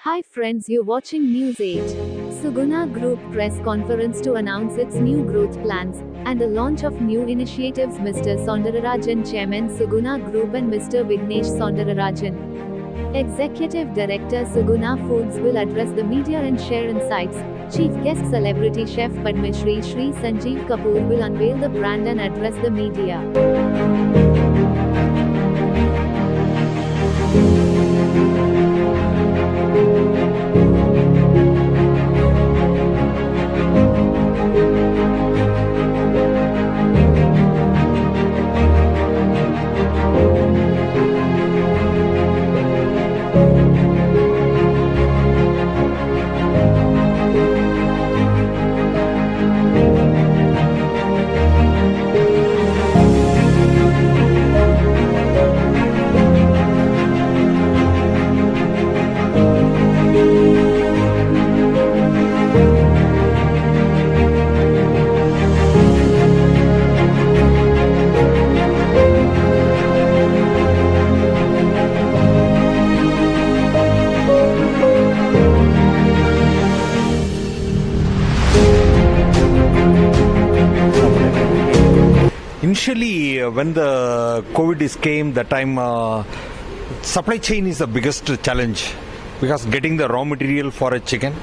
Hi friends, you're watching News 8. Suguna Group press conference to announce its new growth plans and the launch of new initiatives. Mr. Soundararajan, Chairman Suguna Group, and Mr. Vignesh Soundararajan, Executive Director Suguna Foods, will address the media and share insights. Chief guest celebrity chef Padma Shri Sanjeev Kapoor will unveil the brand and address the media. Initially, when the COVID came, that time supply chain is the biggest challenge, because getting the raw material for a chicken,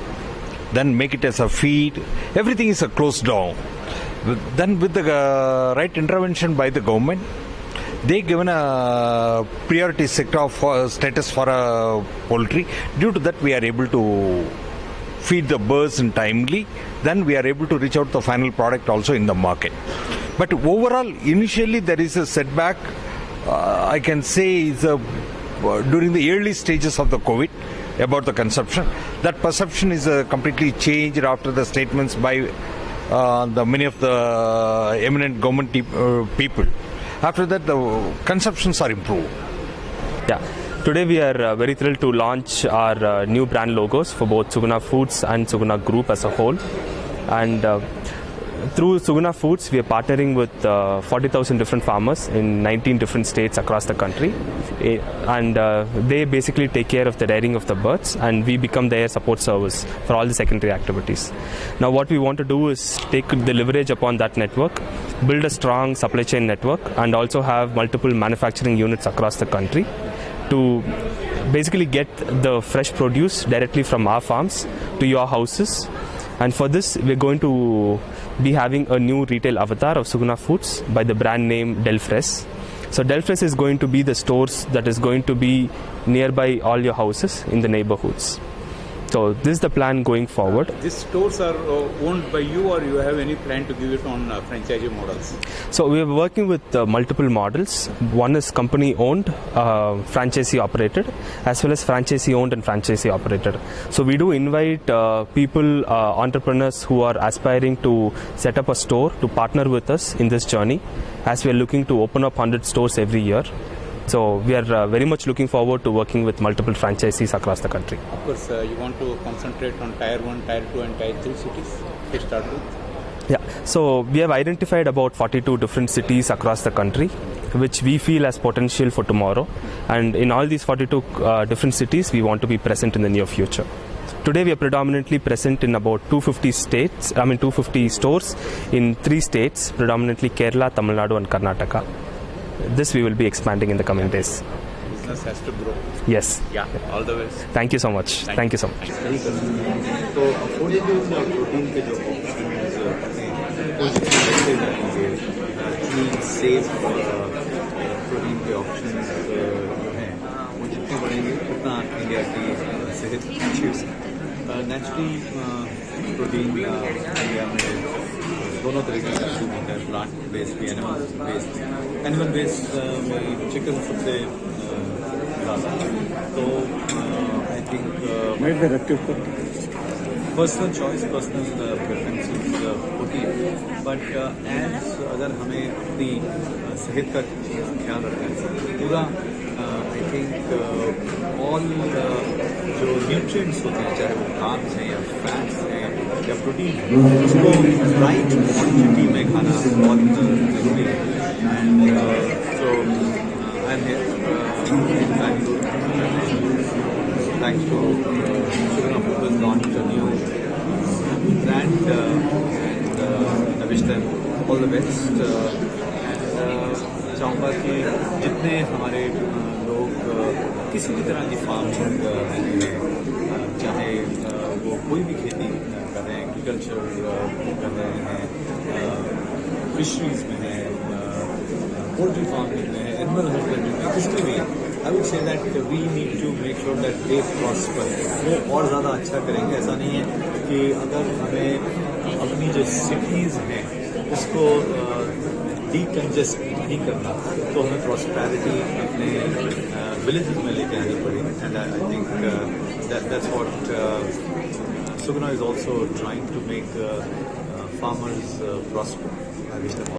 then make it as a feed, everything is closed down. Then with the right intervention by the government, they given a priority sector of status for poultry. Due to that, we are able to feed the birds in timely. Then we are able to reach out the final product also in the market. But overall, initially there is a setback. I can say is during the early stages of the COVID about the consumption. That perception is completely changed after the statements by the many of the eminent government people. After that, the consumptions are improved. Yeah. Today we are very thrilled to launch our new brand logos for both Suguna Foods and Suguna Group as a whole. And through Suguna Foods, we are partnering with 40,000 different farmers in 19 different states across the country. And they basically take care of the rearing of the birds, and we become their support service for all the secondary activities. Now what we want to do is take the leverage upon that network, build a strong supply chain network, and also have multiple manufacturing units across the country to basically get the fresh produce directly from our farms to your houses. And for this, we're going to be having a new retail avatar of Suguna Foods by the brand name Delfres. So Delfres is going to be the stores that is going to be nearby all your houses in the neighborhoods. So this is the plan going forward. These stores are owned by you, or you have any plan to give it on franchisee models? So we are working with multiple models. One is company owned, franchisee operated, as well as franchisee owned and franchisee operated. So we do invite people, entrepreneurs who are aspiring to set up a store to partner with us in this journey, as we are looking to open up 100 stores every year. So we are very much looking forward to working with multiple franchisees across the country. Of course, you want to concentrate on Tier 1, Tier 2 and Tier 3 cities to start with? Yeah, so we have identified about 42 different cities across the country, which we feel has potential for tomorrow. And in all these 42 different cities, we want to be present in the near future. Today we are predominantly present in about 250 stores in 3 states, predominantly Kerala, Tamil Nadu and Karnataka. This we will be expanding in the coming days. Business has to grow. Yes. Yeah, all the best. Thank you so much. Thank you so much. तो affordable protein के जो options safe protein के options जो हैं वो जितने बढ़ेंगे उतना इंडिया की सेहत अच्छी हो सकती है. नेचुरली प्रोटीन इंडिया में दोनों तरीके से शुरू होता है, प्लांट बेस्ड भी, एनिमल बेस्ड में चिकन सबसे ज़्यादा. तो I think personal choice, personal preferences होती है, बट एज अगर हमें अपनी सेहत का ख्याल रखना है पूरा, आई थिंक ऑल जो न्यूट्रिएंट्स होते हैं, चाहे वो कार्ब्स हैं या फैट्स हैं या प्रोटीन है, उसको राइट क्वांटिटी में खाना बहुत ज़रूरी है. And so I am here in Bangalore thanks to all the best and चाहूँगा कि जितने हमारे लोग किसी भी तरह की फार्मिंग चाहे वो कोई भी खेती कर रहे हैं, एग्रीकल्चर कर रहे हैं, फिशरीज में है, पोल्ट्री फार्मिंग में है, एनिमल हस्बेंड्री में, कुछ भी है, I would say that we need to make sure that they prosper, वो और ज़्यादा अच्छा करेंगे। ऐसा नहीं है कि अगर हमें अपनी जो सिटीज़ हैं उसको डीकंजेस्ट नहीं करना तो हमें प्रॉस्पेरिटी अपने विलेजेस में लेके आनी पड़ेगी and I think that's what Suguna is also trying to make farmers prosper.